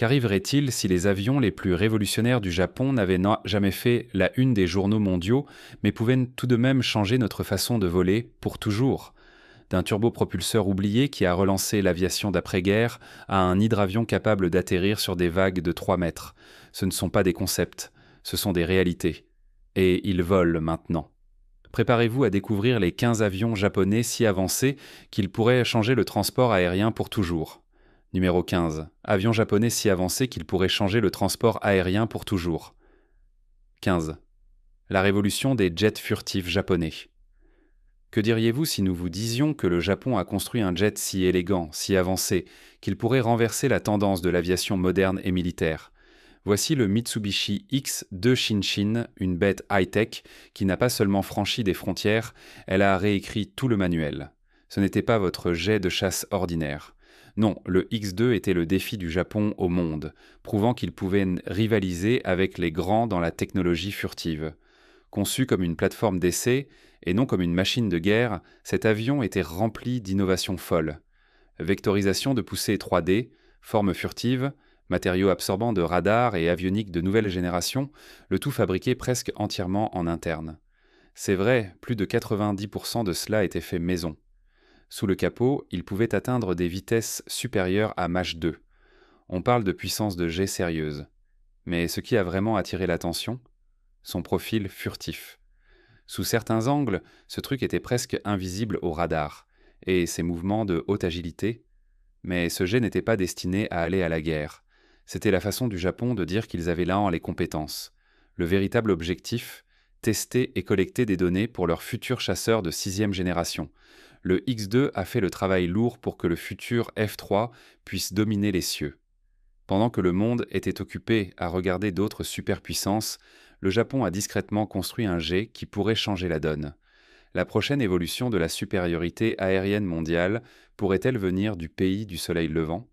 Qu'arriverait-il si les avions les plus révolutionnaires du Japon n'avaient jamais fait la une des journaux mondiaux, mais pouvaient tout de même changer notre façon de voler pour toujours? D'un turbopropulseur oublié qui a relancé l'aviation d'après-guerre à un hydravion capable d'atterrir sur des vagues de 3 mètres. Ce ne sont pas des concepts, ce sont des réalités. Et ils volent maintenant. Préparez-vous à découvrir les 15 avions japonais si avancés qu'ils pourraient changer le transport aérien pour toujours. Numéro 15. Avion japonais si avancé qu'il pourrait changer le transport aérien pour toujours. 15. La révolution des jets furtifs japonais. Que diriez-vous si nous vous disions que le Japon a construit un jet si élégant, si avancé, qu'il pourrait renverser la tendance de l'aviation moderne et militaire? Voici le Mitsubishi X2 Shinshin, une bête high-tech qui n'a pas seulement franchi des frontières, elle a réécrit tout le manuel. Ce n'était pas votre jet de chasse ordinaire. Non, le X2 était le défi du Japon au monde, prouvant qu'il pouvait rivaliser avec les grands dans la technologie furtive. Conçu comme une plateforme d'essai et non comme une machine de guerre, cet avion était rempli d'innovations folles. Vectorisation de poussée 3D, forme furtive, matériaux absorbants de radars et avionique de nouvelle génération, le tout fabriqué presque entièrement en interne. C'est vrai, plus de 90% de cela était fait maison. Sous le capot, il pouvait atteindre des vitesses supérieures à Mach 2. On parle de puissance de jet sérieuse. Mais ce qui a vraiment attiré l'attention, son profil furtif. Sous certains angles, ce truc était presque invisible au radar, et ses mouvements de haute agilité. Mais ce jet n'était pas destiné à aller à la guerre. C'était la façon du Japon de dire qu'ils avaient là les compétences. Le véritable objectif, tester et collecter des données pour leurs futurs chasseurs de 6e génération. Le X2 a fait le travail lourd pour que le futur F3 puisse dominer les cieux. Pendant que le monde était occupé à regarder d'autres superpuissances, le Japon a discrètement construit un jet qui pourrait changer la donne. La prochaine évolution de la supériorité aérienne mondiale pourrait-elle venir du pays du soleil levant?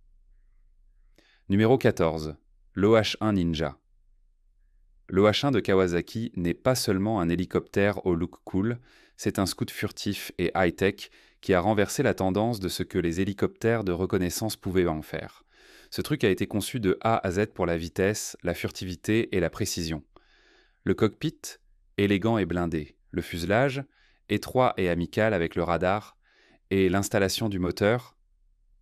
Numéro 14. L'OH-1 Ninja. L'OH-1 de Kawasaki n'est pas seulement un hélicoptère au look cool, c'est un scout furtif et high-tech qui a renversé la tendance de ce que les hélicoptères de reconnaissance pouvaient en faire. Ce truc a été conçu de A à Z pour la vitesse, la furtivité et la précision. Le cockpit, élégant et blindé. Le fuselage, étroit et amical avec le radar. Et l'installation du moteur,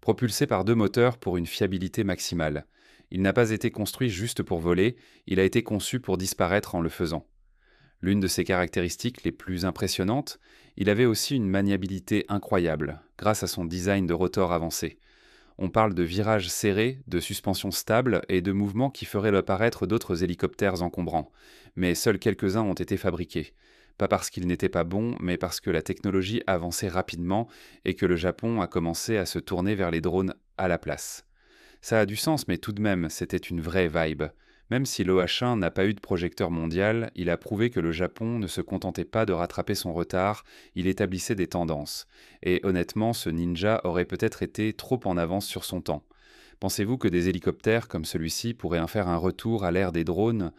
propulsé par 2 moteurs pour une fiabilité maximale. Il n'a pas été construit juste pour voler, il a été conçu pour disparaître en le faisant. L'une de ses caractéristiques les plus impressionnantes, il avait aussi une maniabilité incroyable, grâce à son design de rotor avancé. On parle de virages serrés, de suspension stable et de mouvements qui feraient apparaître d'autres hélicoptères encombrants. Mais seuls quelques-uns ont été fabriqués. Pas parce qu'ils n'étaient pas bons, mais parce que la technologie avançait rapidement et que le Japon a commencé à se tourner vers les drones à la place. Ça a du sens, mais tout de même, c'était une vraie vibe. Même si l'OH-1 n'a pas eu de projecteur mondial, il a prouvé que le Japon ne se contentait pas de rattraper son retard, il établissait des tendances. Et honnêtement, ce ninja aurait peut-être été trop en avance sur son temps. Pensez-vous que des hélicoptères comme celui-ci pourraient en faire un retour à l'ère des drones?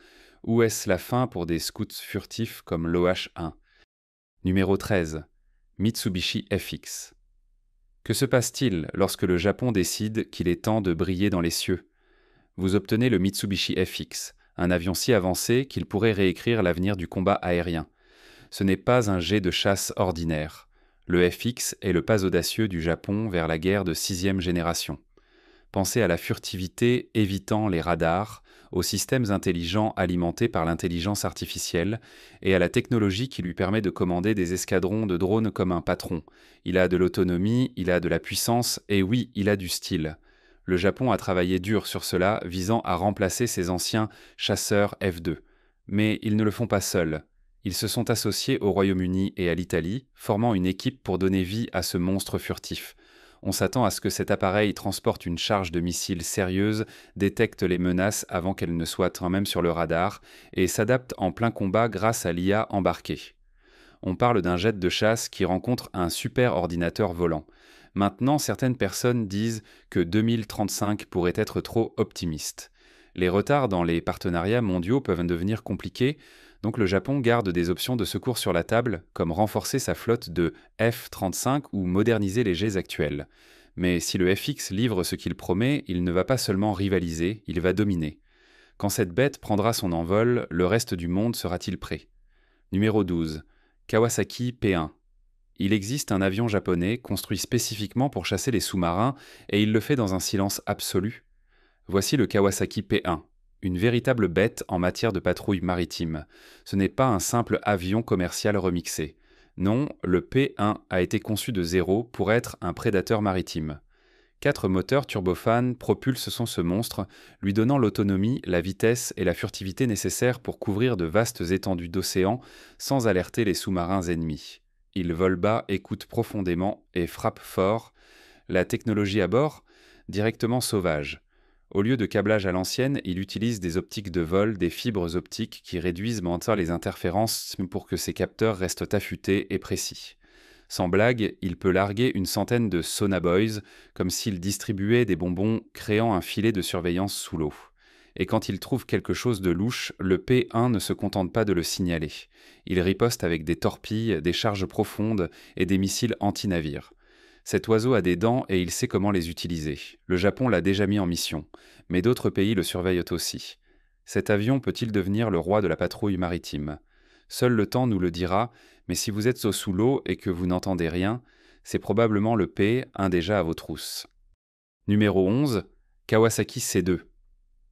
Ou est-ce la fin pour des scouts furtifs comme l'OH-1? Numéro 13. Mitsubishi FX. Que se passe-t-il lorsque le Japon décide qu'il est temps de briller dans les cieux? Vous obtenez le Mitsubishi FX, un avion si avancé qu'il pourrait réécrire l'avenir du combat aérien. Ce n'est pas un jet de chasse ordinaire. Le FX est le pas audacieux du Japon vers la guerre de 6e génération. Pensez à la furtivité évitant les radars, aux systèmes intelligents alimentés par l'intelligence artificielle et à la technologie qui lui permet de commander des escadrons de drones comme un patron. Il a de l'autonomie, il a de la puissance et oui, il a du style. Le Japon a travaillé dur sur cela, visant à remplacer ses anciens chasseurs F2. Mais ils ne le font pas seuls. Ils se sont associés au Royaume-Uni et à l'Italie, formant une équipe pour donner vie à ce monstre furtif. On s'attend à ce que cet appareil transporte une charge de missiles sérieuse, détecte les menaces avant qu'elles ne soient quand même sur le radar et s'adapte en plein combat grâce à l'IA embarquée. On parle d'un jet de chasse qui rencontre un super ordinateur volant. Maintenant, certaines personnes disent que 2035 pourrait être trop optimiste. Les retards dans les partenariats mondiaux peuvent devenir compliqués, donc le Japon garde des options de secours sur la table, comme renforcer sa flotte de F-35 ou moderniser les jets actuels. Mais si le FX livre ce qu'il promet, il ne va pas seulement rivaliser, il va dominer. Quand cette bête prendra son envol, le reste du monde sera-t-il prêt? Numéro 12. Kawasaki P1. Il existe un avion japonais construit spécifiquement pour chasser les sous-marins et il le fait dans un silence absolu. Voici le Kawasaki P1, une véritable bête en matière de patrouille maritime. Ce n'est pas un simple avion commercial remixé. Non, le P1 a été conçu de zéro pour être un prédateur maritime. 4 moteurs turbofans propulsent ce monstre, lui donnant l'autonomie, la vitesse et la furtivité nécessaires pour couvrir de vastes étendues d'océan sans alerter les sous-marins ennemis. Il vole bas, écoute profondément et frappe fort. La technologie à bord? Directement sauvage. Au lieu de câblage à l'ancienne, il utilise des optiques de vol, des fibres optiques qui réduisent menteur les interférences pour que ses capteurs restent affûtés et précis. Sans blague, il peut larguer une centaine de Sonaboys, comme s'il distribuait des bonbons créant un filet de surveillance sous l'eau. Et quand il trouve quelque chose de louche, le P1 ne se contente pas de le signaler. Il riposte avec des torpilles, des charges profondes et des missiles anti-navires. Cet oiseau a des dents et il sait comment les utiliser. Le Japon l'a déjà mis en mission, mais d'autres pays le surveillent aussi. Cet avion peut-il devenir le roi de la patrouille maritime? Seul le temps nous le dira, mais si vous êtes sous l'eau et que vous n'entendez rien, c'est probablement le P1 déjà à vos trousses. Numéro 11. Kawasaki C2.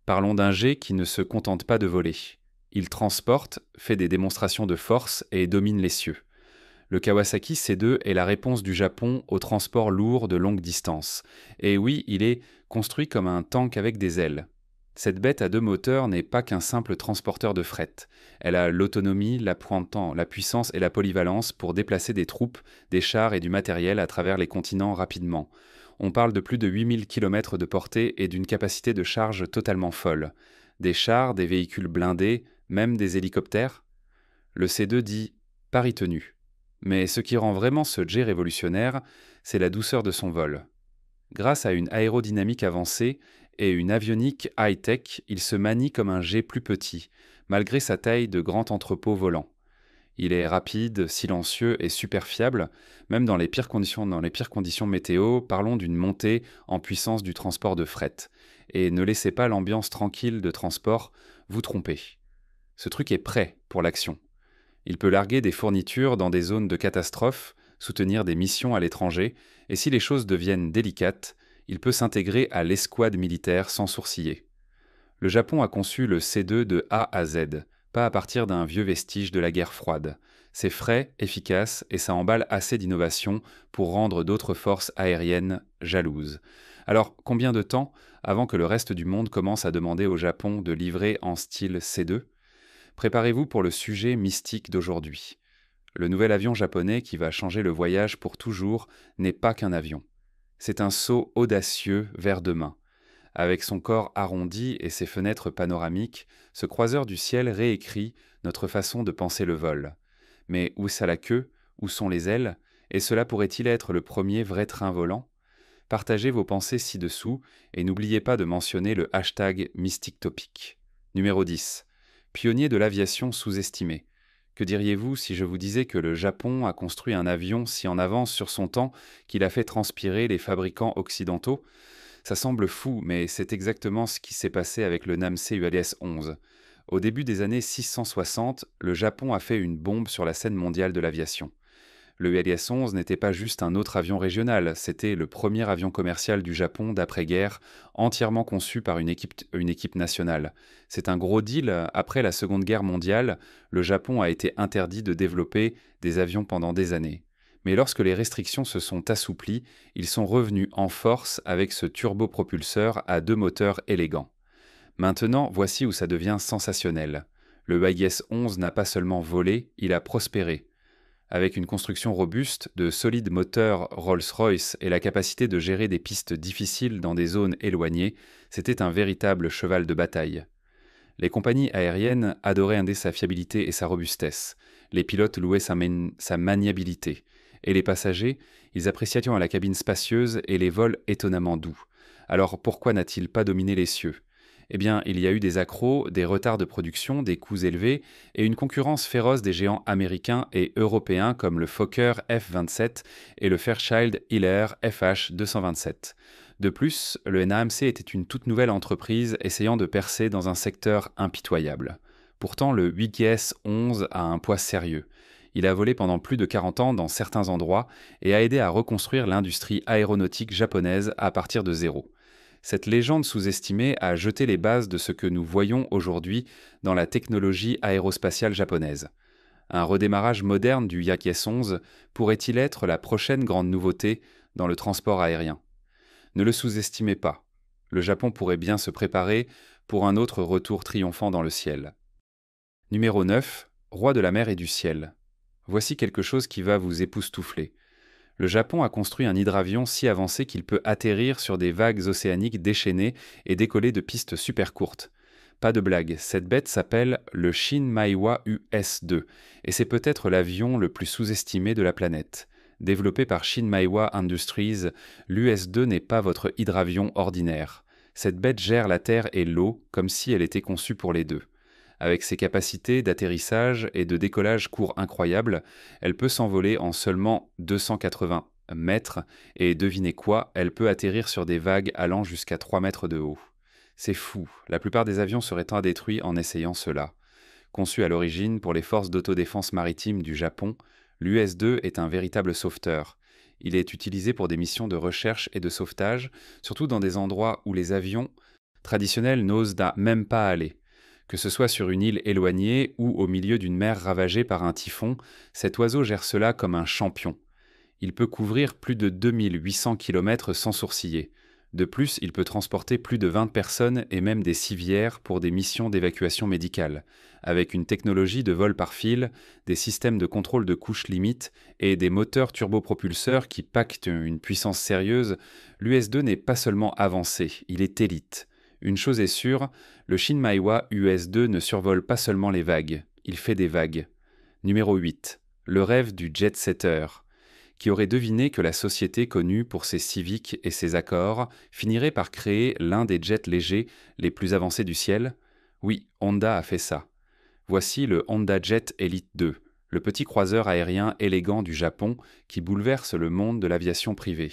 Parlons d'un jet qui ne se contente pas de voler. Il transporte, fait des démonstrations de force et domine les cieux. Le Kawasaki C2 est la réponse du Japon au transport lourd de longue distance. Et oui, il est construit comme un tank avec des ailes. Cette bête à 2 moteurs n'est pas qu'un simple transporteur de fret. Elle a l'autonomie, la puissance et la polyvalence pour déplacer des troupes, des chars et du matériel à travers les continents rapidement. On parle de plus de 8000 km de portée et d'une capacité de charge totalement folle. Des chars, des véhicules blindés, même des hélicoptères. Le C2 dit « pari tenu ». Mais ce qui rend vraiment ce jet révolutionnaire, c'est la douceur de son vol. Grâce à une aérodynamique avancée et une avionique high-tech, il se manie comme un jet plus petit, malgré sa taille de grand entrepôt volant. Il est rapide, silencieux et super fiable, même dans les pires conditions météo, parlons d'une montée en puissance du transport de fret. Et ne laissez pas l'ambiance tranquille de transport vous tromper. Ce truc est prêt pour l'action. Il peut larguer des fournitures dans des zones de catastrophe, soutenir des missions à l'étranger, et si les choses deviennent délicates, il peut s'intégrer à l'escouade militaire sans sourciller. Le Japon a conçu le C2 de A à Z, pas à partir d'un vieux vestige de la guerre froide. C'est frais, efficace, et ça emballe assez d'innovation pour rendre d'autres forces aériennes jalouses. Alors, combien de temps avant que le reste du monde commence à demander au Japon de livrer en style C2 ? Préparez-vous pour le sujet mystique d'aujourd'hui. Le nouvel avion japonais qui va changer le voyage pour toujours n'est pas qu'un avion. C'est un saut audacieux vers demain. Avec son corps arrondi et ses fenêtres panoramiques, ce croiseur du ciel réécrit notre façon de penser le vol. Mais où ça la queue? Où sont les ailes? Et cela pourrait-il être le premier vrai train volant? Partagez vos pensées ci-dessous et n'oubliez pas de mentionner le hashtag MysticTopic. Numéro 10. Pionnier de l'aviation sous-estimé. Que diriez-vous si je vous disais que le Japon a construit un avion si en avance sur son temps qu'il a fait transpirer les fabricants occidentaux? Ça semble fou, mais c'est exactement ce qui s'est passé avec le Namsei ULS-11. Au début des années 660, le Japon a fait une bombe sur la scène mondiale de l'aviation. Le ULS-11 n'était pas juste un autre avion régional, c'était le premier avion commercial du Japon d'après-guerre, entièrement conçu par une équipe nationale. C'est un gros deal. Après la Seconde Guerre mondiale, le Japon a été interdit de développer des avions pendant des années. Mais lorsque les restrictions se sont assouplies, ils sont revenus en force avec ce turbopropulseur à 2 moteurs élégants. Maintenant, voici où ça devient sensationnel. Le ULS-11 n'a pas seulement volé, il a prospéré. Avec une construction robuste, de solides moteurs Rolls-Royce et la capacité de gérer des pistes difficiles dans des zones éloignées, c'était un véritable cheval de bataille. Les compagnies aériennes adoraient sa fiabilité et sa robustesse. Les pilotes louaient sa maniabilité. Et les passagers, ils appréciaient la cabine spacieuse et les vols étonnamment doux. Alors pourquoi n'a-t-il pas dominé les cieux? Eh bien, il y a eu des accros, des retards de production, des coûts élevés et une concurrence féroce des géants américains et européens comme le Fokker F-27 et le Fairchild Hiller FH-227. De plus, le NAMC était une toute nouvelle entreprise essayant de percer dans un secteur impitoyable. Pourtant, le 8GS-11 a un poids sérieux. Il a volé pendant plus de 40 ans dans certains endroits et a aidé à reconstruire l'industrie aéronautique japonaise à partir de zéro. Cette légende sous-estimée a jeté les bases de ce que nous voyons aujourd'hui dans la technologie aérospatiale japonaise. Un redémarrage moderne du Yak 11 pourrait-il être la prochaine grande nouveauté dans le transport aérien ? Ne le sous-estimez pas. Le Japon pourrait bien se préparer pour un autre retour triomphant dans le ciel. Numéro 9. Roi de la mer et du ciel. Voici quelque chose qui va vous époustoufler. Le Japon a construit un hydravion si avancé qu'il peut atterrir sur des vagues océaniques déchaînées et décoller de pistes super courtes. Pas de blague, cette bête s'appelle le Shinmaiwa US-2 et c'est peut-être l'avion le plus sous-estimé de la planète. Développé par Shinmaiwa Industries, l'US-2 n'est pas votre hydravion ordinaire. Cette bête gère la terre et l'eau comme si elle était conçue pour les deux. Avec ses capacités d'atterrissage et de décollage court incroyables, elle peut s'envoler en seulement 280 mètres et devinez quoi, elle peut atterrir sur des vagues allant jusqu'à 3 mètres de haut. C'est fou, la plupart des avions seraient détruits en essayant cela. Conçu à l'origine pour les forces d'autodéfense maritime du Japon, l'US-2 est un véritable sauveteur. Il est utilisé pour des missions de recherche et de sauvetage, surtout dans des endroits où les avions traditionnels n'osent même pas aller. Que ce soit sur une île éloignée ou au milieu d'une mer ravagée par un typhon, cet oiseau gère cela comme un champion. Il peut couvrir plus de 2800 km sans sourciller. De plus, il peut transporter plus de 20 personnes et même des civières pour des missions d'évacuation médicale. Avec une technologie de vol par fil, des systèmes de contrôle de couche limite et des moteurs turbopropulseurs qui pactent une puissance sérieuse, l'US-2 n'est pas seulement avancé, il est élite. Une chose est sûre, le Shinmaiwa US-2 ne survole pas seulement les vagues, il fait des vagues. Numéro 8. Le rêve du jet-setter. Qui aurait deviné que la société connue pour ses Civics et ses Accords finirait par créer l'un des jets légers les plus avancés du ciel ? Oui, Honda a fait ça. Voici le Honda Jet Elite 2, le petit croiseur aérien élégant du Japon qui bouleverse le monde de l'aviation privée.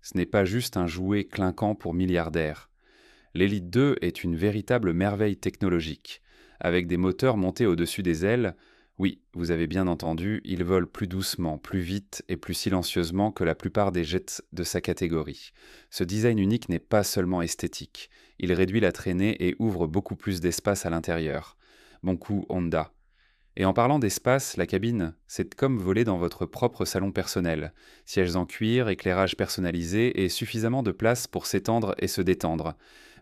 Ce n'est pas juste un jouet clinquant pour milliardaires. L'Elite 2 est une véritable merveille technologique. Avec des moteurs montés au-dessus des ailes, oui, vous avez bien entendu, il vole plus doucement, plus vite et plus silencieusement que la plupart des jets de sa catégorie. Ce design unique n'est pas seulement esthétique, il réduit la traînée et ouvre beaucoup plus d'espace à l'intérieur. Bon coup, Honda. Et en parlant d'espace, la cabine, c'est comme voler dans votre propre salon personnel. Sièges en cuir, éclairage personnalisé et suffisamment de place pour s'étendre et se détendre.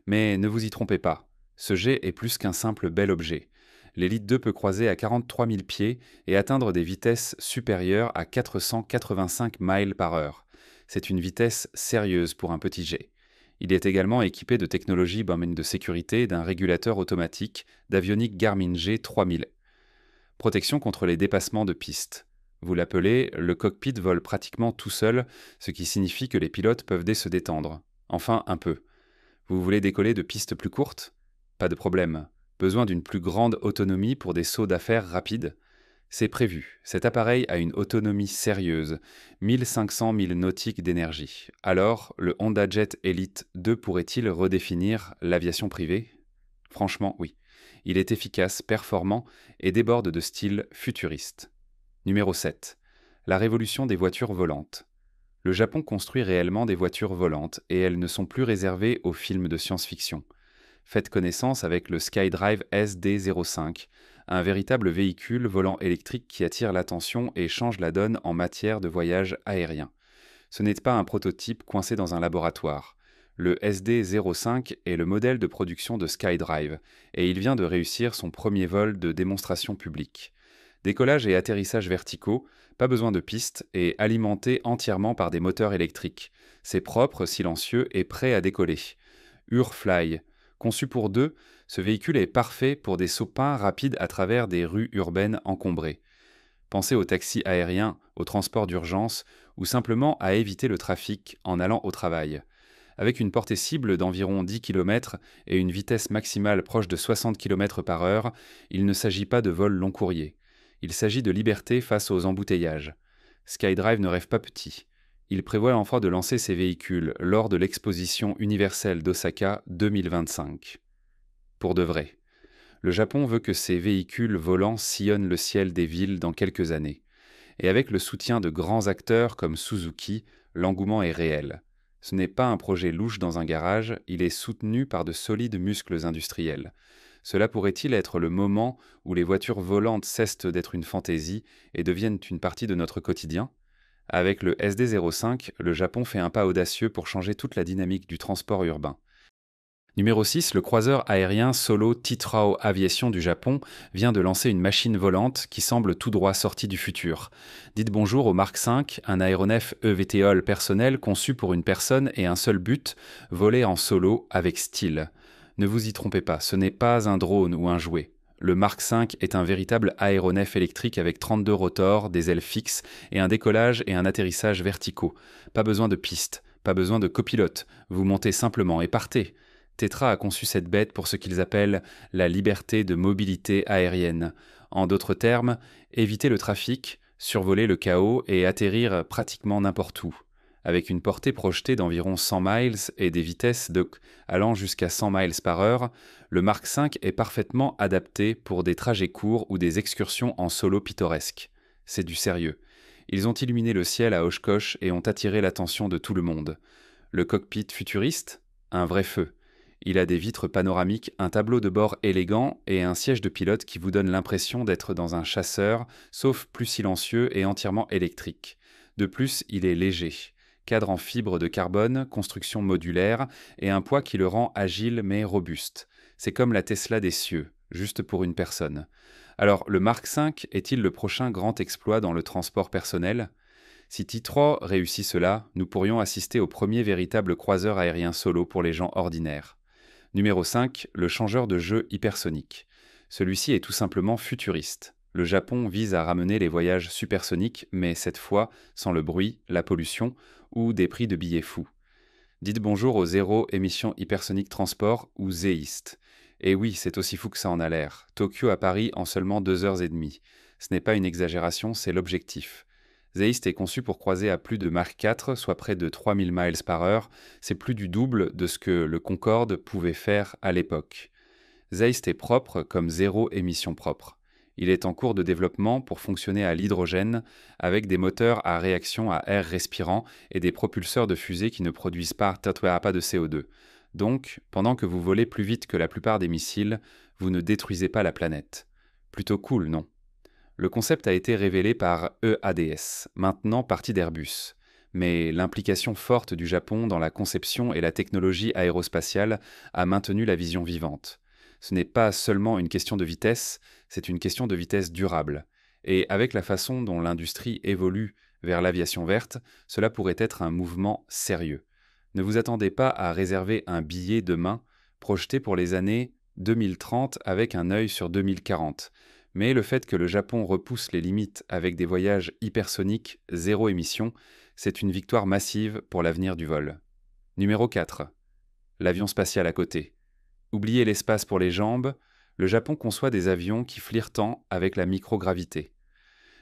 Mais ne vous y trompez pas, ce jet est plus qu'un simple bel objet. L'Elite 2 peut croiser à 43 000 pieds et atteindre des vitesses supérieures à 485 miles par heure. C'est une vitesse sérieuse pour un petit jet. Il est également équipé de technologies de sécurité et d'un régulateur automatique d'avionique Garmin G3000. Protection contre les dépassements de piste. Vous l'appelez, le cockpit vole pratiquement tout seul, ce qui signifie que les pilotes peuvent se détendre. Enfin, un peu. Vous voulez décoller de pistes plus courtes ? Pas de problème. Besoin d'une plus grande autonomie pour des sauts d'affaires rapides ? C'est prévu. Cet appareil a une autonomie sérieuse, 1500 milles nautiques d'énergie. Alors, le Honda Jet Elite 2 pourrait-il redéfinir l'aviation privée ? Franchement, oui. Il est efficace, performant et déborde de style futuriste. Numéro 7. La révolution des voitures volantes. Le Japon construit réellement des voitures volantes et elles ne sont plus réservées aux films de science-fiction. Faites connaissance avec le SkyDrive SD05, un véritable véhicule volant électrique qui attire l'attention et change la donne en matière de voyage aérien. Ce n'est pas un prototype coincé dans un laboratoire. Le SD05 est le modèle de production de SkyDrive et il vient de réussir son premier vol de démonstration publique. Décollage et atterrissage verticaux, pas besoin de piste et alimenté entièrement par des moteurs électriques. C'est propre, silencieux et prêt à décoller. Urfly. Conçu pour deux, ce véhicule est parfait pour des sauts rapides à travers des rues urbaines encombrées. Pensez aux taxis aériens, au transport d'urgence ou simplement à éviter le trafic en allant au travail. Avec une portée cible d'environ 10 km et une vitesse maximale proche de 60 km par heure, il ne s'agit pas de vol long courrier. Il s'agit de liberté face aux embouteillages. SkyDrive ne rêve pas petit. Il prévoit enfin de lancer ses véhicules lors de l'exposition universelle d'Osaka 2025. Pour de vrai. Le Japon veut que ses véhicules volants sillonnent le ciel des villes dans quelques années. Et avec le soutien de grands acteurs comme Suzuki, l'engouement est réel. Ce n'est pas un projet louche dans un garage, il est soutenu par de solides muscles industriels. Cela pourrait-il être le moment où les voitures volantes cessent d'être une fantaisie et deviennent une partie de notre quotidien ? Avec le SD05, le Japon fait un pas audacieux pour changer toute la dynamique du transport urbain. Numéro 6, le croiseur aérien Solo Titrao Aviation du Japon vient de lancer une machine volante qui semble tout droit sortie du futur. Dites bonjour au Mark V, un aéronef eVTOL personnel conçu pour une personne et un seul but, voler en solo avec style. Ne vous y trompez pas, ce n'est pas un drone ou un jouet. Le Mark V est un véritable aéronef électrique avec 32 rotors, des ailes fixes et un décollage et un atterrissage verticaux. Pas besoin de piste, pas besoin de copilote, vous montez simplement et partez. Tetra a conçu cette bête pour ce qu'ils appellent la liberté de mobilité aérienne. En d'autres termes, éviter le trafic, survoler le chaos et atterrir pratiquement n'importe où. Avec une portée projetée d'environ 100 miles et des vitesses allant jusqu'à 100 miles par heure, le Mark V est parfaitement adapté pour des trajets courts ou des excursions en solo pittoresques. C'est du sérieux. Ils ont illuminé le ciel à Oshkosh et ont attiré l'attention de tout le monde. Le cockpit futuriste ? Un vrai feu. Il a des vitres panoramiques, un tableau de bord élégant et un siège de pilote qui vous donne l'impression d'être dans un chasseur, sauf plus silencieux et entièrement électrique. De plus, il est léger. Cadre en fibre de carbone, construction modulaire et un poids qui le rend agile mais robuste. C'est comme la Tesla des cieux, juste pour une personne. Alors, le Mark V est-il le prochain grand exploit dans le transport personnel ? Si T3 réussit cela, nous pourrions assister au premier véritable croiseur aérien solo pour les gens ordinaires. Numéro 5, le changeur de jeu hypersonique. Celui-ci est tout simplement futuriste. Le Japon vise à ramener les voyages supersoniques, mais cette fois sans le bruit, la pollution ou des prix de billets fous. Dites bonjour au Zéro Émission Hypersonique Transport ou ZEIST. Et oui, c'est aussi fou que ça en a l'air. Tokyo à Paris en seulement 2h30. Ce n'est pas une exagération, c'est l'objectif. ZEIST est conçu pour croiser à plus de Mach 4, soit près de 3000 miles par heure. C'est plus du double de ce que le Concorde pouvait faire à l'époque. ZEIST est propre comme zéro émission propre. Il est en cours de développement pour fonctionner à l'hydrogène avec des moteurs à réaction à air respirant et des propulseurs de fusée qui ne produisent pas de CO2. Donc, pendant que vous volez plus vite que la plupart des missiles, vous ne détruisez pas la planète. Plutôt cool, non ? Le concept a été révélé par EADS, maintenant partie d'Airbus. Mais l'implication forte du Japon dans la conception et la technologie aérospatiale a maintenu la vision vivante. Ce n'est pas seulement une question de vitesse, c'est une question de vitesse durable. Et avec la façon dont l'industrie évolue vers l'aviation verte, cela pourrait être un mouvement sérieux. Ne vous attendez pas à réserver un billet demain, projeté pour les années 2030 avec un œil sur 2040. Mais le fait que le Japon repousse les limites avec des voyages hypersoniques zéro émission, c'est une victoire massive pour l'avenir du vol. Numéro 4. L'avion spatial à côté. Oubliez l'espace pour les jambes, le Japon conçoit des avions qui flirtent avec la microgravité.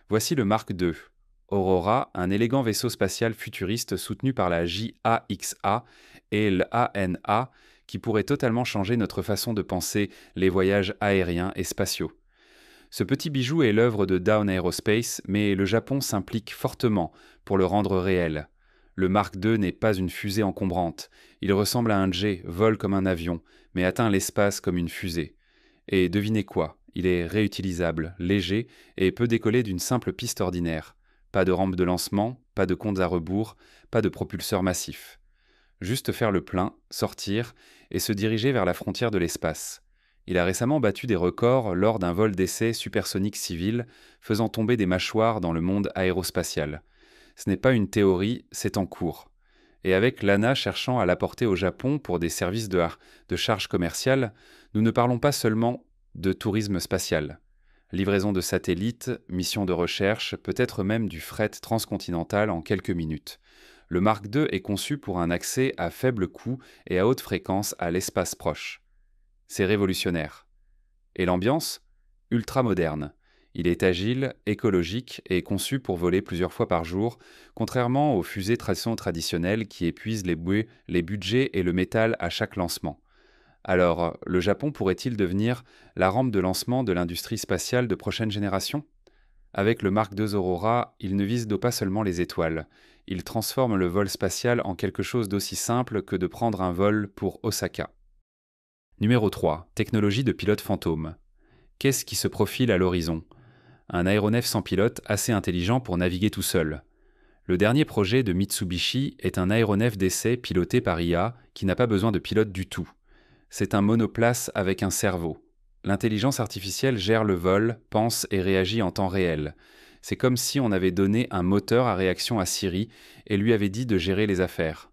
Voici le Mark II. Aurora, un élégant vaisseau spatial futuriste soutenu par la JAXA et l'ANA qui pourrait totalement changer notre façon de penser les voyages aériens et spatiaux. Ce petit bijou est l'œuvre de Dawn Aerospace, mais le Japon s'implique fortement pour le rendre réel. Le Mark II n'est pas une fusée encombrante. Il ressemble à un jet, vole comme un avion, mais atteint l'espace comme une fusée. Et devinez quoi ? Il est réutilisable, léger et peut décoller d'une simple piste ordinaire. Pas de rampe de lancement, pas de comptes à rebours, pas de propulseur massif. Juste faire le plein, sortir et se diriger vers la frontière de l'espace. Il a récemment battu des records lors d'un vol d'essai supersonique civil, faisant tomber des mâchoires dans le monde aérospatial. Ce n'est pas une théorie, c'est en cours. Et avec l'ANA cherchant à l'apporter au Japon pour des services de charge commerciale, nous ne parlons pas seulement de tourisme spatial. Livraison de satellites, missions de recherche, peut-être même du fret transcontinental en quelques minutes. Le Mark II est conçu pour un accès à faible coût et à haute fréquence à l'espace proche. C'est révolutionnaire. Et l'ambiance? Ultra moderne. Il est agile, écologique et conçu pour voler plusieurs fois par jour, contrairement aux fusées traditionnelles qui épuisent les budgets et le métal à chaque lancement. Alors, le Japon pourrait-il devenir la rampe de lancement de l'industrie spatiale de prochaine génération? Avec le Mark II Aurora, il ne vise pas seulement les étoiles. Il transforme le vol spatial en quelque chose d'aussi simple que de prendre un vol pour Osaka. Numéro 3. Technologie de pilote fantôme. Qu'est-ce qui se profile à l'horizon? Un aéronef sans pilote assez intelligent pour naviguer tout seul. Le dernier projet de Mitsubishi est un aéronef d'essai piloté par IA qui n'a pas besoin de pilote du tout. C'est un monoplace avec un cerveau. L'intelligence artificielle gère le vol, pense et réagit en temps réel. C'est comme si on avait donné un moteur à réaction à Siri et lui avait dit de gérer les affaires.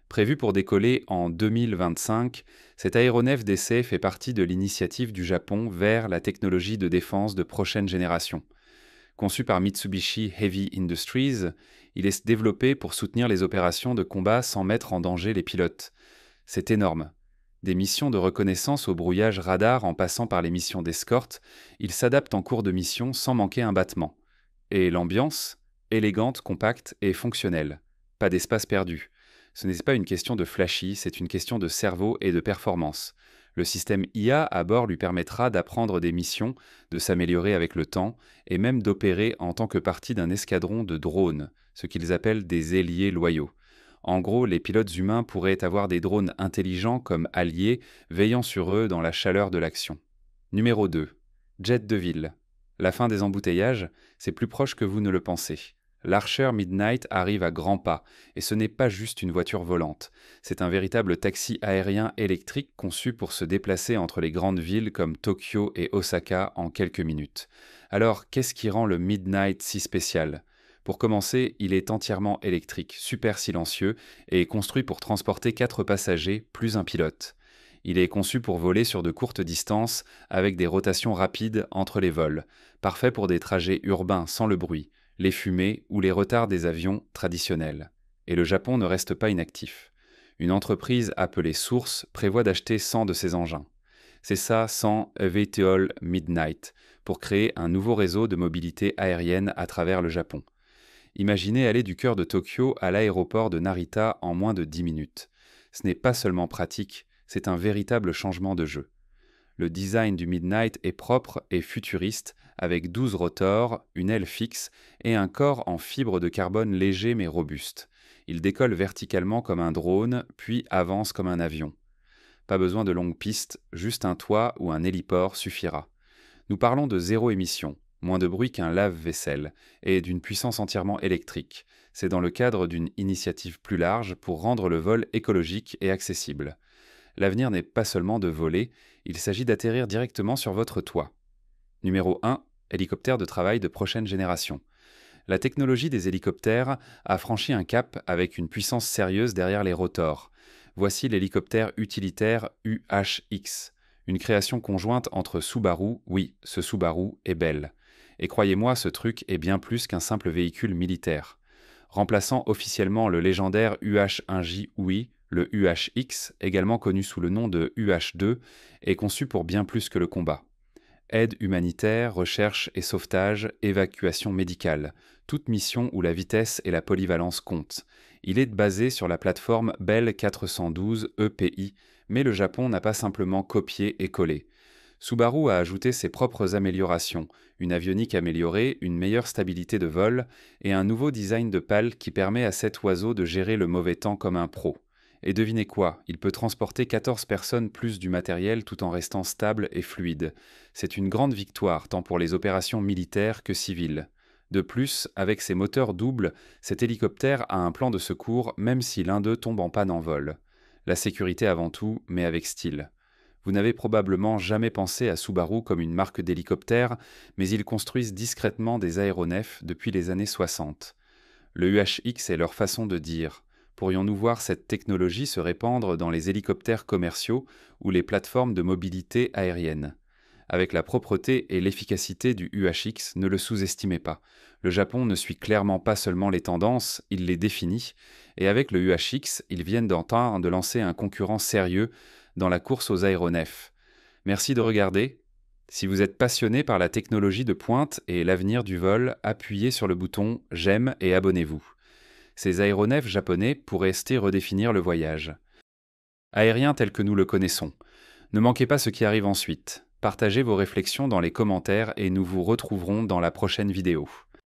Prévu pour décoller en 2025, cet aéronef d'essai fait partie de l'initiative du Japon vers la technologie de défense de prochaine génération. Conçu par Mitsubishi Heavy Industries, il est développé pour soutenir les opérations de combat sans mettre en danger les pilotes. C'est énorme. Des missions de reconnaissance au brouillage radar en passant par les missions d'escorte, il s'adapte en cours de mission sans manquer un battement. Et l'ambiance? Élégante, compacte et fonctionnelle. Pas d'espace perdu. Ce n'est pas une question de flashy, c'est une question de cerveau et de performance. Le système IA à bord lui permettra d'apprendre des missions, de s'améliorer avec le temps et même d'opérer en tant que partie d'un escadron de drones, ce qu'ils appellent des ailiers loyaux. En gros, les pilotes humains pourraient avoir des drones intelligents comme alliés, veillant sur eux dans la chaleur de l'action. Numéro 2. Jet de ville. La fin des embouteillages, c'est plus proche que vous ne le pensez. L'Archer Midnight arrive à grands pas, et ce n'est pas juste une voiture volante. C'est un véritable taxi aérien électrique conçu pour se déplacer entre les grandes villes comme Tokyo et Osaka en quelques minutes. Alors, qu'est-ce qui rend le Midnight si spécial ? Pour commencer, il est entièrement électrique, super silencieux, et construit pour transporter 4 passagers plus un pilote. Il est conçu pour voler sur de courtes distances, avec des rotations rapides entre les vols, parfait pour des trajets urbains sans le bruit, les fumées ou les retards des avions traditionnels. Et le Japon ne reste pas inactif. Une entreprise appelée Source prévoit d'acheter 100 de ces engins. C'est ça 100 EVTOL Midnight, pour créer un nouveau réseau de mobilité aérienne à travers le Japon. Imaginez aller du cœur de Tokyo à l'aéroport de Narita en moins de 10 minutes. Ce n'est pas seulement pratique, c'est un véritable changement de jeu. Le design du Midnight est propre et futuriste, avec 12 rotors, une aile fixe et un corps en fibre de carbone léger mais robuste. Il décolle verticalement comme un drone, puis avance comme un avion. Pas besoin de longues pistes, juste un toit ou un héliport suffira. Nous parlons de zéro émission, moins de bruit qu'un lave-vaisselle, et d'une puissance entièrement électrique. C'est dans le cadre d'une initiative plus large pour rendre le vol écologique et accessible. L'avenir n'est pas seulement de voler, il s'agit d'atterrir directement sur votre toit. Numéro 1. Hélicoptère de travail de prochaine génération. La technologie des hélicoptères a franchi un cap avec une puissance sérieuse derrière les rotors. Voici l'hélicoptère utilitaire UHX, une création conjointe entre Subaru, oui, ce Subaru est belle. Et croyez-moi, ce truc est bien plus qu'un simple véhicule militaire. Remplaçant officiellement le légendaire UH-1J OUI, le UHX, également connu sous le nom de UH-2, est conçu pour bien plus que le combat. Aide humanitaire, recherche et sauvetage, évacuation médicale, toute mission où la vitesse et la polyvalence comptent. Il est basé sur la plateforme Bell 412 EPI, mais le Japon n'a pas simplement copié et collé. Subaru a ajouté ses propres améliorations, une avionique améliorée, une meilleure stabilité de vol et un nouveau design de pale qui permet à cet oiseau de gérer le mauvais temps comme un pro. Et devinez quoi, il peut transporter 14 personnes plus du matériel tout en restant stable et fluide. C'est une grande victoire tant pour les opérations militaires que civiles. De plus, avec ses moteurs doubles, cet hélicoptère a un plan de secours même si l'un d'eux tombe en panne en vol. La sécurité avant tout, mais avec style. Vous n'avez probablement jamais pensé à Subaru comme une marque d'hélicoptère, mais ils construisent discrètement des aéronefs depuis les années 60. Le UHX est leur façon de dire. Pourrions-nous voir cette technologie se répandre dans les hélicoptères commerciaux ou les plateformes de mobilité aérienne? Avec la propreté et l'efficacité du UHX, ne le sous-estimez pas. Le Japon ne suit clairement pas seulement les tendances, il les définit, et avec le UHX, ils viennent d'entendre de lancer un concurrent sérieux dans la course aux aéronefs. Merci de regarder. Si vous êtes passionné par la technologie de pointe et l'avenir du vol, appuyez sur le bouton « J'aime » et abonnez-vous. Ces aéronefs japonais pourraient redéfinir le voyage aérien tel que nous le connaissons. Ne manquez pas ce qui arrive ensuite. Partagez vos réflexions dans les commentaires et nous vous retrouverons dans la prochaine vidéo.